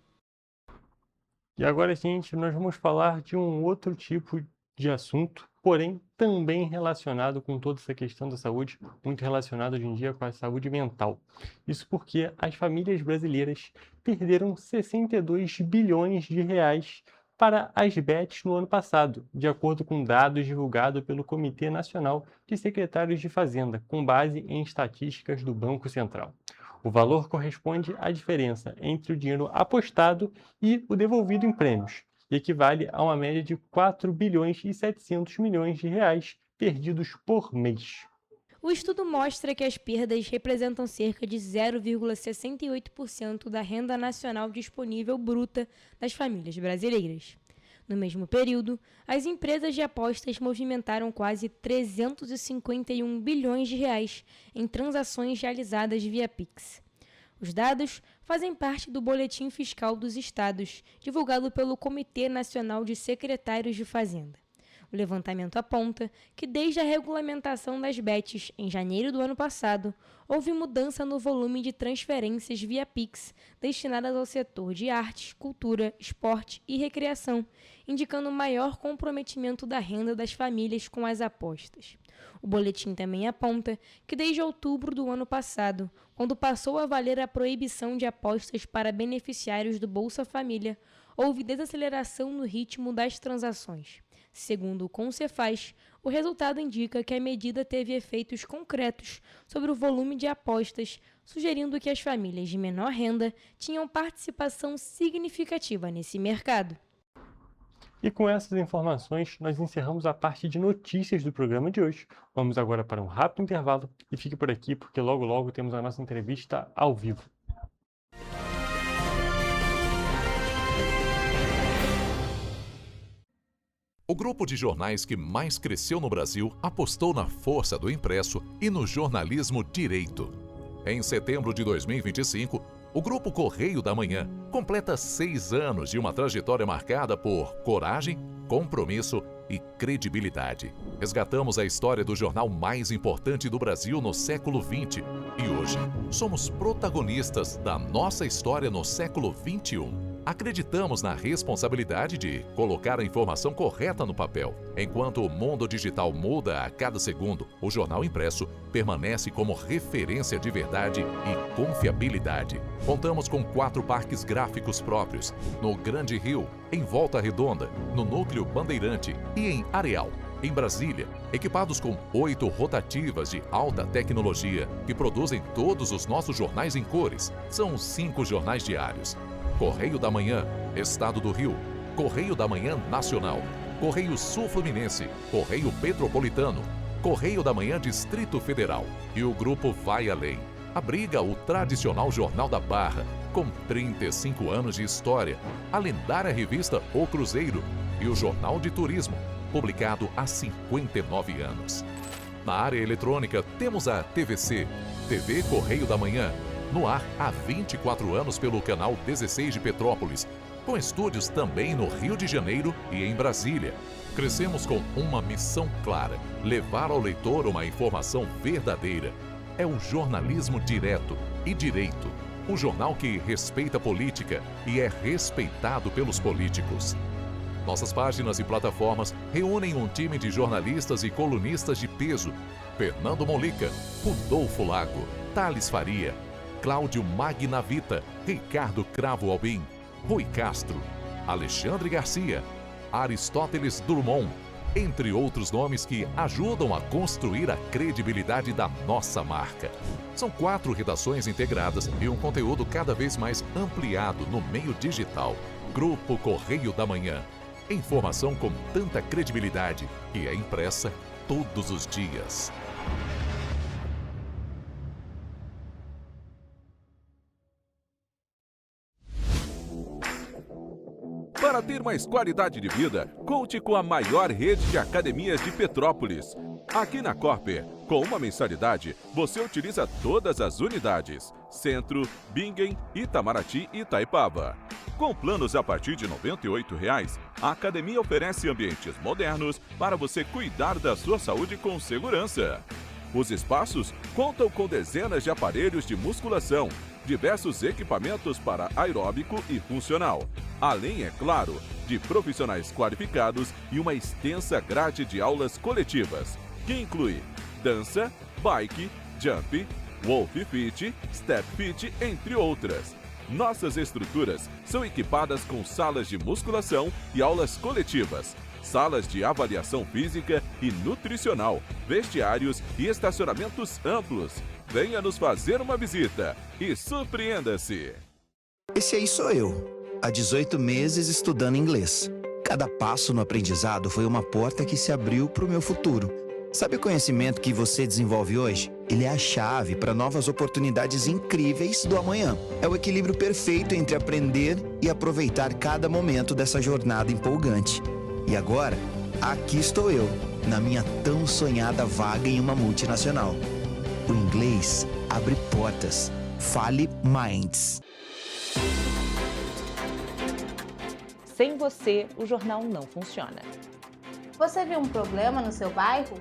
E agora, gente, nós vamos falar de um outro tipo de assunto, porém também relacionado com toda essa questão da saúde, muito relacionado hoje em dia com a saúde mental. Isso porque as famílias brasileiras perderam 62 bilhões de reais para as bets no ano passado, de acordo com dados divulgados pelo Comitê Nacional de Secretários de Fazenda, com base em estatísticas do Banco Central. O valor corresponde à diferença entre o dinheiro apostado e o devolvido em prêmios, e equivale a uma média de 4 bilhões e 700 milhões de reais perdidos por mês. O estudo mostra que as perdas representam cerca de 0,68% da renda nacional disponível bruta das famílias brasileiras. No mesmo período, as empresas de apostas movimentaram quase 351 bilhões de reais em transações realizadas via Pix. Os dados fazem parte do Boletim Fiscal dos Estados, divulgado pelo Comitê Nacional de Secretários de Fazenda. O levantamento aponta que, desde a regulamentação das bets em janeiro do ano passado, houve mudança no volume de transferências via Pix destinadas ao setor de artes, cultura, esporte e recreação, indicando maior comprometimento da renda das famílias com as apostas. O boletim também aponta que, desde outubro do ano passado, quando passou a valer a proibição de apostas para beneficiários do Bolsa Família, houve desaceleração no ritmo das transações. Segundo o Concefaz, o resultado indica que a medida teve efeitos concretos sobre o volume de apostas, sugerindo que as famílias de menor renda tinham participação significativa nesse mercado. E com essas informações, nós encerramos a parte de notícias do programa de hoje. Vamos agora para um rápido intervalo e fique por aqui, porque logo logo temos a nossa entrevista ao vivo. O grupo de jornais que mais cresceu no Brasil apostou na força do impresso e no jornalismo direito. Em setembro de 2025, o Grupo Correio da Manhã completa 6 anos de uma trajetória marcada por coragem, compromisso e credibilidade. Resgatamos a história do jornal mais importante do Brasil no século XX e hoje somos protagonistas da nossa história no século XXI. Acreditamos na responsabilidade de colocar a informação correta no papel. Enquanto o mundo digital muda a cada segundo, o jornal impresso permanece como referência de verdade e confiabilidade. Contamos com 4 parques gráficos próprios, no Grande Rio, em Volta Redonda, no Núcleo Bandeirante e em Areal, em Brasília, equipados com 8 rotativas de alta tecnologia que produzem todos os nossos jornais em cores. São 5 jornais diários. Correio da Manhã, Estado do Rio, Correio da Manhã Nacional, Correio Sul-Fluminense, Correio Petropolitano, Correio da Manhã Distrito Federal e o Grupo Vai Além. Abriga o tradicional Jornal da Barra, com 35 anos de história, a lendária revista O Cruzeiro e o Jornal de Turismo, publicado há 59 anos. Na área eletrônica, temos a TVC, TV Correio da Manhã, no ar há 24 anos pelo canal 16 de Petrópolis, com estúdios também no Rio de Janeiro e em Brasília. Crescemos com uma missão clara: levar ao leitor uma informação verdadeira. É o jornalismo direto e direito, um jornal que respeita a política e é respeitado pelos políticos. Nossas páginas e plataformas reúnem um time de jornalistas e colunistas de peso: Fernando Molica, Rodolfo Lago, Thales Faria, Cláudio Magnavita, Ricardo Cravo Albim, Rui Castro, Alexandre Garcia, Aristóteles Drummond, entre outros nomes que ajudam a construir a credibilidade da nossa marca. São 4 redações integradas e um conteúdo cada vez mais ampliado no meio digital. Grupo Correio da Manhã. Informação com tanta credibilidade que é impressa todos os dias. Para ter mais qualidade de vida, conte com a maior rede de academias de Petrópolis. Aqui na Corper, com uma mensalidade, você utiliza todas as unidades: Centro, Bingen, Itamaraty e Itaipava. Com planos a partir de R$ 98,00, a academia oferece ambientes modernos para você cuidar da sua saúde com segurança. Os espaços contam com dezenas de aparelhos de musculação, diversos equipamentos para aeróbico e funcional, além, é claro, de profissionais qualificados e uma extensa grade de aulas coletivas, que inclui dança, bike, jump, wolf fit, step fit, entre outras. Nossas estruturas são equipadas com salas de musculação e aulas coletivas, salas de avaliação física e nutricional, vestiários e estacionamentos amplos. Venha nos fazer uma visita e surpreenda-se! Esse aí sou eu, há 18 meses estudando inglês. Cada passo no aprendizado foi uma porta que se abriu para o meu futuro. Sabe o conhecimento que você desenvolve hoje? Ele é a chave para novas oportunidades incríveis do amanhã. É o equilíbrio perfeito entre aprender e aproveitar cada momento dessa jornada empolgante. E agora, aqui estou eu, na minha tão sonhada vaga em uma multinacional. O inglês abre portas. Fale Minds. Sem você, o jornal não funciona. Você viu um problema no seu bairro?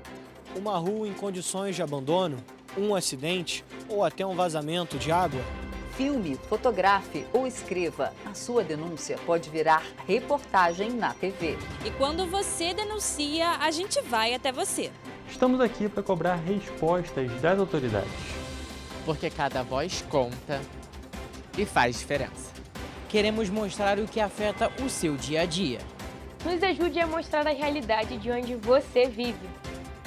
Uma rua em condições de abandono, um acidente ou até um vazamento de água? Filme, fotografe ou escreva. A sua denúncia pode virar reportagem na TV. E quando você denuncia, a gente vai até você. Estamos aqui para cobrar respostas das autoridades. Porque cada voz conta e faz diferença. Queremos mostrar o que afeta o seu dia a dia. Nos ajude a mostrar a realidade de onde você vive.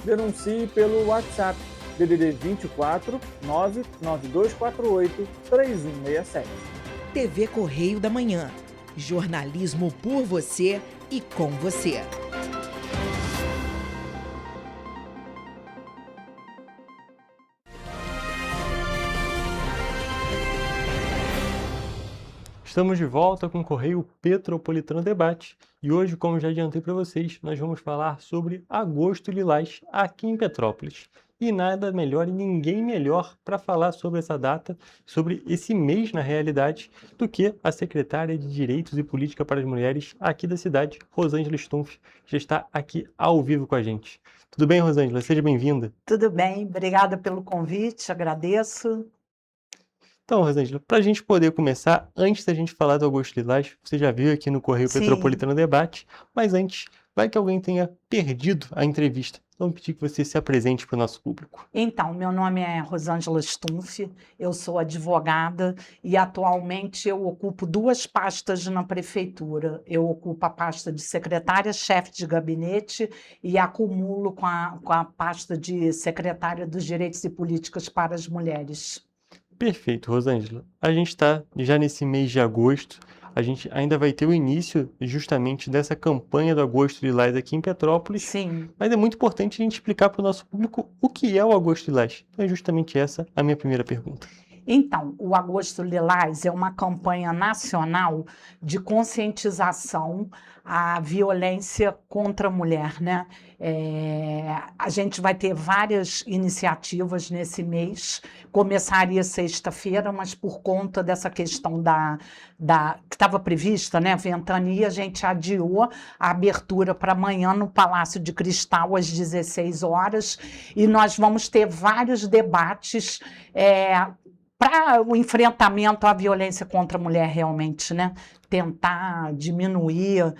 Denuncie pelo WhatsApp DDD 24 99248 3167. TV Correio da Manhã. Jornalismo por você e com você. Estamos de volta com o Correio Petropolitano Debate e hoje, como já adiantei para vocês, nós vamos falar sobre Agosto Lilás aqui em Petrópolis. E nada melhor e ninguém melhor para falar sobre essa data, sobre esse mês na realidade, do que a secretária de Direitos e Política para as Mulheres aqui da cidade, Rosângela Stumpf, que já está aqui ao vivo com a gente. Tudo bem, Rosângela? Seja bem-vinda. Tudo bem, obrigada pelo convite, agradeço. Então, Rosângela, para a gente poder começar, antes da gente falar do Agosto Lilás, você já viu aqui no Correio Petropolitano Debate, mas antes, vai que alguém tenha perdido a entrevista. Então, pedir que você se apresente para o nosso público. Então, meu nome é Rosângela Stumpf, eu sou advogada e atualmente eu ocupo 2 pastas na prefeitura. Eu ocupo a pasta de secretária-chefe de gabinete e acumulo com a pasta de secretária dos Direitos e Políticas para as Mulheres. Perfeito, Rosângela. A gente está já nesse mês de agosto, a gente ainda vai ter o início justamente dessa campanha do Agosto Lilás aqui em Petrópolis. Sim. Mas é muito importante a gente explicar para o nosso público o que é o Agosto Lilás. Então é justamente essa a minha primeira pergunta. Então, o Agosto Lilás é uma campanha nacional de conscientização à violência contra a mulher, né? A gente vai ter várias iniciativas nesse mês, começaria sexta-feira, mas por conta dessa questão que estava prevista, né, ventania, a gente adiou a abertura para amanhã no Palácio de Cristal, às 16 horas, e nós vamos ter vários debates para o enfrentamento à violência contra a mulher realmente, né? Tentar diminuir,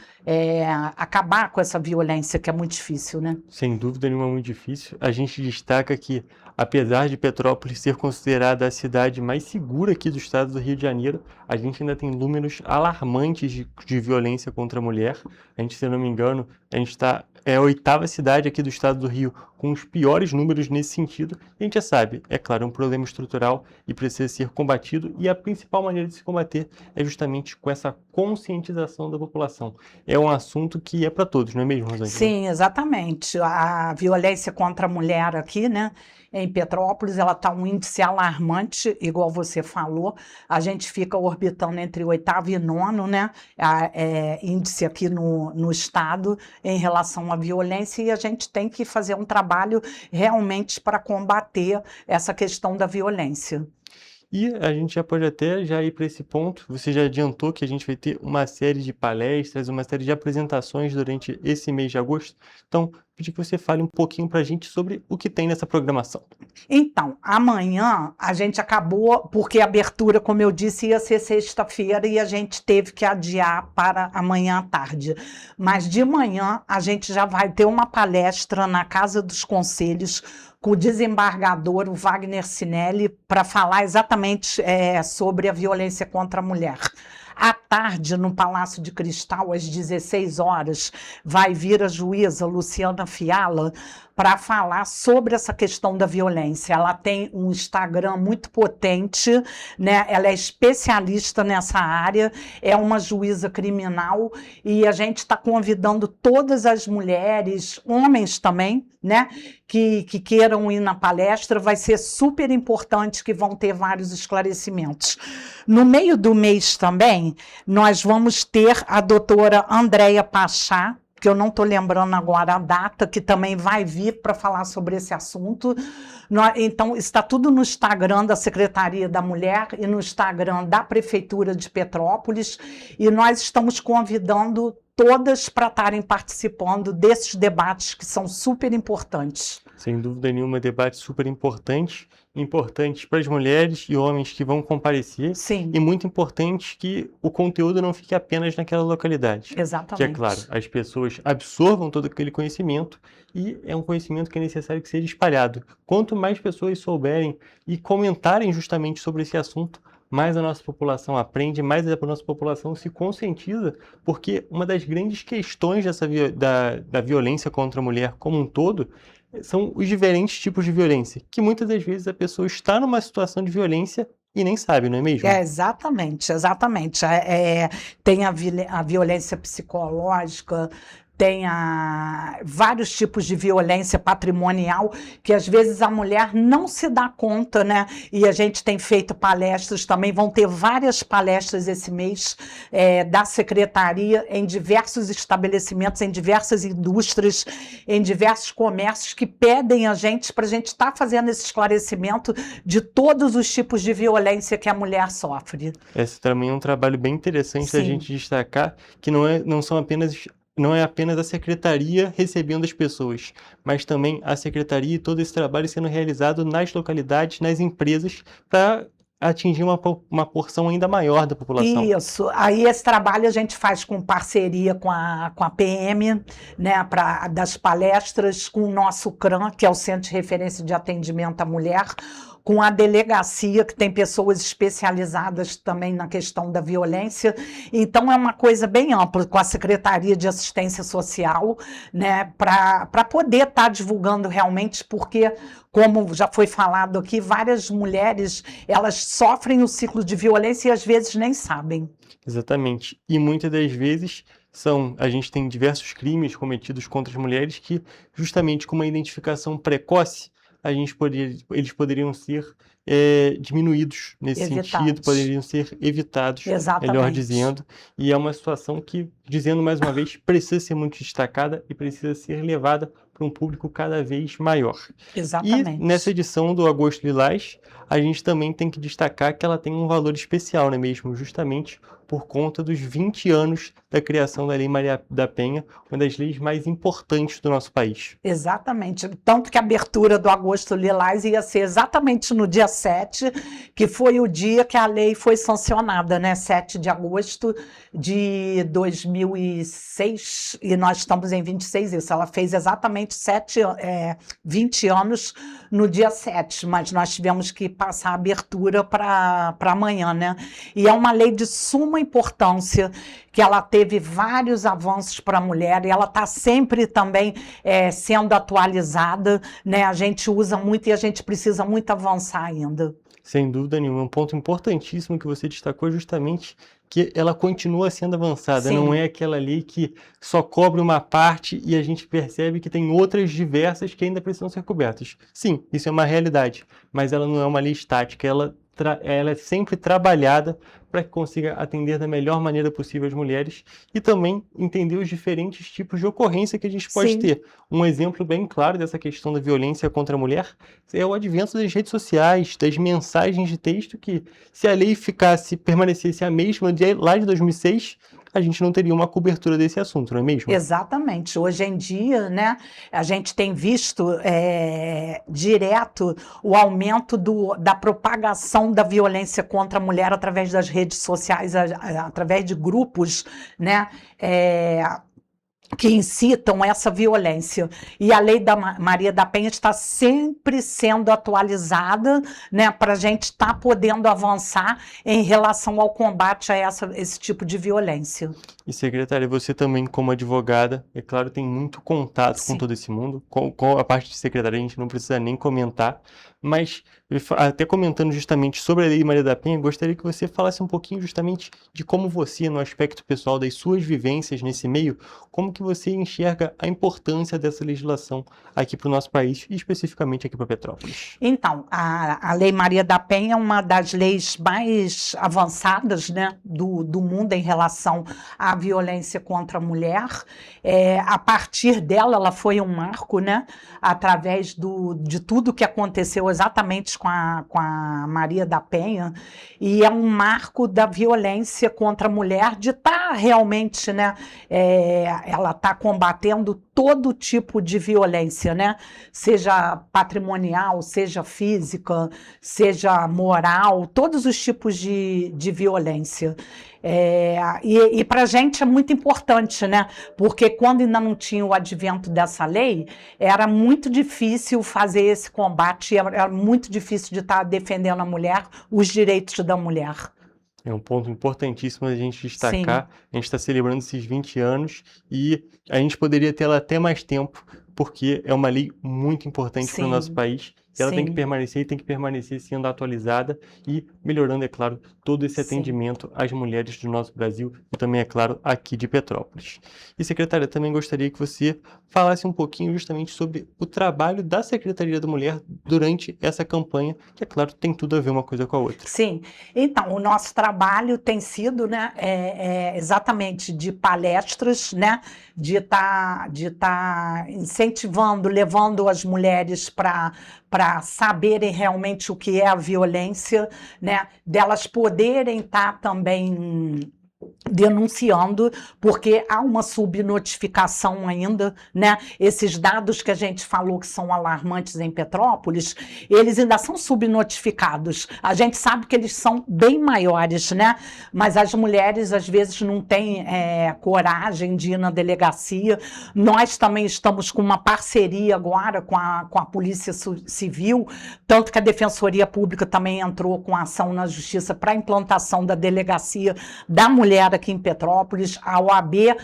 acabar com essa violência que é muito difícil, né? Sem dúvida nenhuma, muito difícil. A gente destaca que, apesar de Petrópolis ser considerada a cidade mais segura aqui do estado do Rio de Janeiro, a gente ainda tem números alarmantes de violência contra a mulher. A gente, se eu não me engano, a gente é a 8ª cidade aqui do estado do Rio com os piores números nesse sentido. A gente já sabe, é claro, é um problema estrutural e precisa ser combatido, e a principal maneira de se combater é justamente com essa conscientização da população. É um assunto que é para todos, não é mesmo, Rosângela? Sim, exatamente. A violência contra a mulher aqui, né, em Petrópolis, ela está um índice alarmante, igual você falou. A gente fica orbitando entre 8º e 9º, né, índice aqui no estado em relação à violência, e a gente tem que fazer um trabalho realmente para combater essa questão da violência. E a gente já pode até já ir para esse ponto. Você já adiantou que a gente vai ter uma série de palestras, uma série de apresentações durante esse mês de agosto. Então, pedir que você fale um pouquinho para a gente sobre o que tem nessa programação. Então, amanhã a gente acabou, porque a abertura, como eu disse, ia ser sexta-feira e a gente teve que adiar para amanhã à tarde. Mas de manhã a gente já vai ter uma palestra na Casa dos Conselhos com o desembargador, o Wagner Sinelli, para falar exatamente sobre a violência contra a mulher. À tarde, no Palácio de Cristal, às 16 horas, vai vir a juíza Luciana Fiala para falar sobre essa questão da violência. Ela tem um Instagram muito potente, né? Ela é especialista nessa área, é uma juíza criminal, e a gente está convidando todas as mulheres, homens também, né, que queiram ir na palestra. Vai ser super importante, que vão ter vários esclarecimentos. No meio do mês também, nós vamos ter a doutora Andréia Pachá, que eu não estou lembrando agora a data, que também vai vir para falar sobre esse assunto. Então, está tudo no Instagram da Secretaria da Mulher e no Instagram da Prefeitura de Petrópolis, e nós estamos convidando todas para estarem participando desses debates que são super importantes. Sem dúvida nenhuma, debate super importante para as mulheres e homens que vão comparecer. Sim. E muito importante que o conteúdo não fique apenas naquela localidade. Exatamente. Que é claro, as pessoas absorvam todo aquele conhecimento, e é um conhecimento que é necessário que seja espalhado. Quanto mais pessoas souberem e comentarem justamente sobre esse assunto, mais a nossa população aprende, mais a nossa população se conscientiza, porque uma das grandes questões da violência contra a mulher como um todo são os diferentes tipos de violência, que muitas das vezes a pessoa está numa situação de violência e nem sabe, não é mesmo? Exatamente, exatamente. Tem a violência psicológica, vários tipos de violência patrimonial que às vezes a mulher não se dá conta, né? E a gente tem feito palestras também, vão ter várias palestras esse mês da Secretaria em diversos estabelecimentos, em diversas indústrias, em diversos comércios que pedem a gente para a gente estar fazendo esse esclarecimento de todos os tipos de violência que a mulher sofre. Esse também é um trabalho bem interessante da gente destacar, que não é apenas a secretaria recebendo as pessoas, mas também a secretaria e todo esse trabalho sendo realizado nas localidades, nas empresas, para atingir uma porção ainda maior da população. Isso. Aí esse trabalho a gente faz com parceria com a PM, né, das palestras, com o nosso CRAM, que é o Centro de Referência de Atendimento à Mulher, com a delegacia, que tem pessoas especializadas também na questão da violência. Então, é uma coisa bem ampla, com a Secretaria de Assistência Social, né, para poder estar divulgando realmente, porque, como já foi falado aqui, várias mulheres, elas sofrem o ciclo de violência e às vezes nem sabem. Exatamente. E muitas das vezes a gente tem diversos crimes cometidos contra as mulheres que, justamente com uma identificação precoce, eles poderiam ser diminuídos nesse sentido, poderiam ser evitados, melhor dizendo. E é uma situação que, dizendo mais uma vez, precisa ser muito destacada e precisa ser levada para um público cada vez maior. Exatamente. E nessa edição do Agosto Lilás, a gente também tem que destacar que ela tem um valor especial, não é mesmo? Justamente por conta dos 20 anos da criação da Lei Maria da Penha, uma das leis mais importantes do nosso país. Exatamente. Tanto que a abertura do Agosto Lilás ia ser exatamente no dia 7, que foi o dia que a lei foi sancionada, né? 7 de agosto de 2006, e nós estamos em 26, isso. Ela fez exatamente 20 anos no dia 7, mas nós tivemos que passar a abertura para amanhã, né? E é uma lei de suma importância, que ela teve vários avanços para a mulher, e ela está sempre também sendo atualizada, né? A gente usa muito e a gente precisa muito avançar ainda. Sem dúvida nenhuma. Um ponto importantíssimo que você destacou é justamente que ela continua sendo avançada. Sim. Não é aquela lei que só cobre uma parte e a gente percebe que tem outras diversas que ainda precisam ser cobertas. Sim, isso é uma realidade, mas ela não é uma lei estática, ela é sempre trabalhada para que consiga atender da melhor maneira possível as mulheres e também entender os diferentes tipos de ocorrência que a gente pode ter. Um exemplo bem claro dessa questão da violência contra a mulher é o advento das redes sociais, das mensagens de texto, que se a lei permanecesse a mesma lá de 2006, a gente não teria uma cobertura desse assunto, não é mesmo? Exatamente. Hoje em dia, né, a gente tem visto direto o aumento da propagação da violência contra a mulher através das redes sociais, através de grupos, né, que incitam essa violência. E a lei da Maria da Penha está sempre sendo atualizada, né, para a gente estar podendo avançar em relação ao combate a esse tipo de violência. E, secretária, você também, como advogada, é claro, tem muito contato com todo esse mundo. Com a parte de secretária, a gente não precisa nem comentar, mas até comentando justamente sobre a Lei Maria da Penha, gostaria que você falasse um pouquinho justamente de como você, no aspecto pessoal das suas vivências nesse meio, como que você enxerga a importância dessa legislação aqui para o nosso país e especificamente aqui para Petrópolis. Então, a Lei Maria da Penha é uma das leis mais avançadas, né, do mundo em relação à violência contra a mulher. A partir dela, ela foi um marco, né, através de tudo que aconteceu exatamente com a Maria da Penha, e é um marco da violência contra a mulher, de estar realmente, né, ela está combatendo todo tipo de violência, né, seja patrimonial, seja física, seja moral, todos os tipos de violência. E para a gente é muito importante, né? Porque quando ainda não tinha o advento dessa lei, era muito difícil fazer esse combate, era muito difícil de estar defendendo a mulher, os direitos da mulher. É um ponto importantíssimo a gente destacar. Sim. A gente está celebrando esses 20 anos e a gente poderia tê-la até mais tempo, porque é uma lei muito importante para o nosso país. ela tem que Sim. permanecer e tem que permanecer sendo atualizada e melhorando, é claro, todo esse Sim. atendimento às mulheres do nosso Brasil e também, é claro, aqui de Petrópolis. E, secretária, também gostaria que você falasse um pouquinho justamente sobre o trabalho da Secretaria da Mulher durante essa campanha, que, é claro, tem tudo a ver uma coisa com a outra. Sim, então o nosso trabalho tem sido, né, exatamente de palestras, né, de estar incentivando, levando as mulheres para saberem realmente o que é a violência, né, delas poderem estar também denunciando, porque há uma subnotificação ainda, né? Esses dados que a gente falou que são alarmantes em Petrópolis, eles ainda são subnotificados. A gente sabe que eles são bem maiores, né? Mas as mulheres às vezes não têm coragem de ir na delegacia. Nós também estamos com uma parceria agora com a Polícia Civil, tanto que a Defensoria Pública também entrou com ação na Justiça para a implantação da delegacia da mulher aqui em Petrópolis. A OAB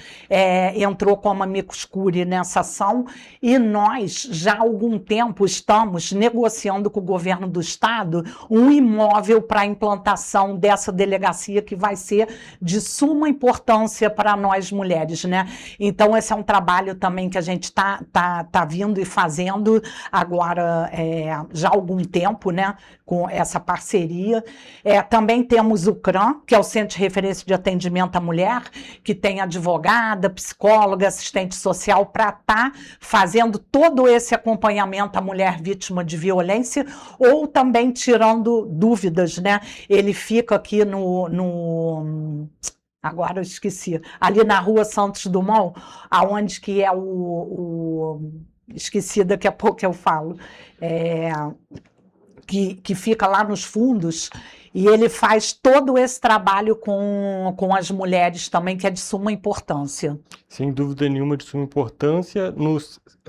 entrou com a amicus curiae nessa ação e nós já há algum tempo estamos negociando com o governo do estado um imóvel para a implantação dessa delegacia que vai ser de suma importância para nós mulheres, né? Então esse é um trabalho também que a gente tá vindo e fazendo agora já há algum tempo, né? Com essa parceria. Também temos o CRAM, que é o Centro de Referência de Atendimento à Mulher, que tem advogada, psicóloga, assistente social para estar fazendo todo esse acompanhamento à mulher vítima de violência ou também tirando dúvidas, né? Ele fica aqui agora eu esqueci, ali na Rua Santos Dumont, aonde que é esqueci, daqui a pouco eu falo, que fica lá nos fundos, e ele faz todo esse trabalho com as mulheres também, que é de suma importância. Sem dúvida nenhuma, de suma importância, no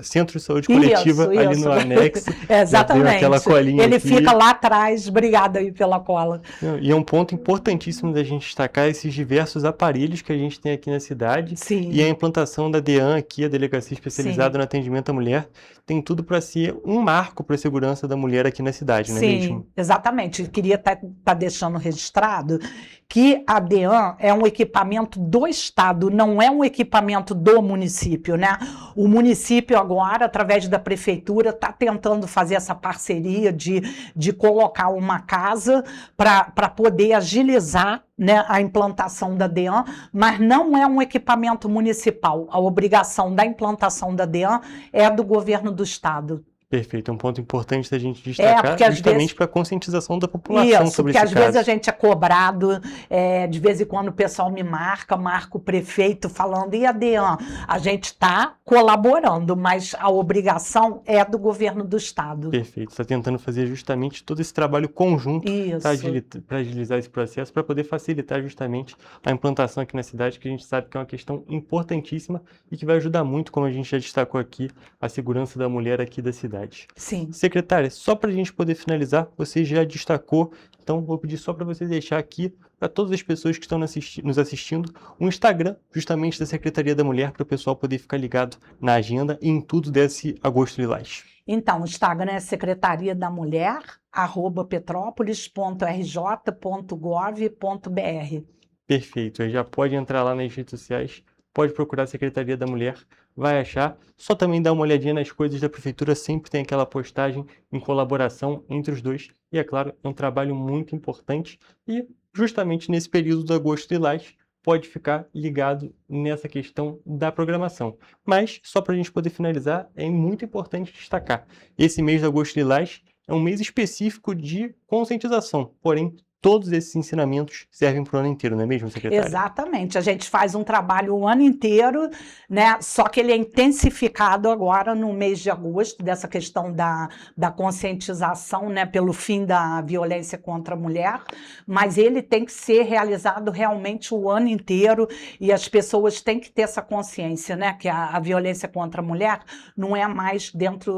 Centro de Saúde Coletiva, ali no anexo. Exatamente. Aquela colinha ele aqui. fica lá atrás. Obrigada aí pela cola. E é um ponto importantíssimo da gente destacar esses diversos aparelhos que a gente tem aqui na cidade. Sim. E a implantação da DEAN aqui, a Delegacia Especializada Sim. no Atendimento à Mulher, tem tudo para ser um marco para a segurança da mulher aqui na cidade, não é Sim, mesmo? exatamente. Eu queria estar deixando registrado que a DEAN é um equipamento do Estado, não é um equipamento do município, né? O município agora, através da prefeitura, está tentando fazer essa parceria de colocar uma casa para poder agilizar, né, a implantação da DEAN, mas não é um equipamento municipal. A obrigação da implantação da DEAN é do governo do Estado. Perfeito, é um ponto importante da gente destacar, justamente para a conscientização da população sobre esse caso. Porque às vezes a gente é cobrado, de vez em quando o pessoal me marca o prefeito falando, e a DEAN? A gente está colaborando, mas a obrigação é do governo do estado. Perfeito, está tentando fazer justamente todo esse trabalho conjunto para agilizar esse processo, para poder facilitar justamente a implantação aqui na cidade, que a gente sabe que é uma questão importantíssima e que vai ajudar muito, como a gente já destacou aqui, a segurança da mulher aqui da cidade. Sim. Secretária, só para a gente poder finalizar, você já destacou, então vou pedir só para você deixar aqui para todas as pessoas que estão nos assistindo um Instagram justamente da Secretaria da Mulher para o pessoal poder ficar ligado na agenda e em tudo desse Agosto Lilás. Então, o Instagram é Secretaria da Mulher, @petrópolis.rj.gov.br. Perfeito, aí já pode entrar lá nas redes sociais, pode procurar a Secretaria da Mulher, vai achar. Só também dá uma olhadinha nas coisas da Prefeitura, sempre tem aquela postagem em colaboração entre os dois. E é claro, é um trabalho muito importante e justamente nesse período do Agosto Lilás pode ficar ligado nessa questão da programação. Mas, só para a gente poder finalizar, é muito importante destacar, esse mês de Agosto Lilás é um mês específico de conscientização, porém, todos esses ensinamentos servem para o ano inteiro, não é mesmo, secretária? Exatamente. A gente faz um trabalho o ano inteiro, né? Só que ele é intensificado agora no mês de agosto, dessa questão da conscientização, né? Pelo fim da violência contra a mulher, mas ele tem que ser realizado realmente o ano inteiro e as pessoas têm que ter essa consciência, né? Que a violência contra a mulher não é mais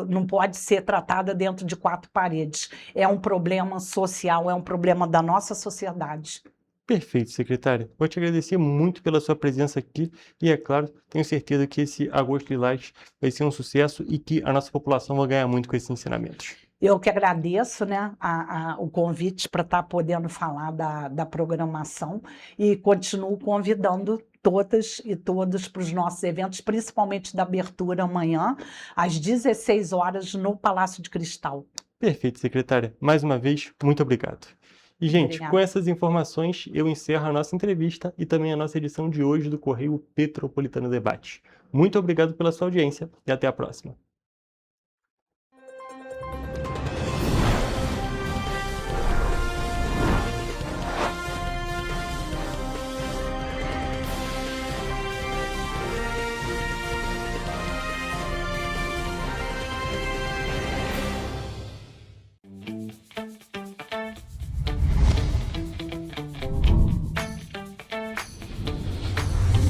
não pode ser tratada dentro de quatro paredes. É um problema social, é um problema da nossa sociedade. Perfeito, secretária. Vou te agradecer muito pela sua presença aqui e, é claro, tenho certeza que esse Agosto Lilás vai ser um sucesso e que a nossa população vai ganhar muito com esses ensinamentos. Eu que agradeço, né, o convite para estar podendo falar da programação e continuo convidando todas e todos para os nossos eventos, principalmente da abertura amanhã, às 16 horas, no Palácio de Cristal. Perfeito, secretária. Mais uma vez, muito obrigado. E, gente, Obrigada. com essas informações, eu encerro a nossa entrevista e também a nossa edição de hoje do Correio Petropolitano Debate. Muito obrigado pela sua audiência e até a próxima.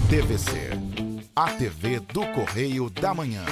TVC, a TV do Correio da Manhã.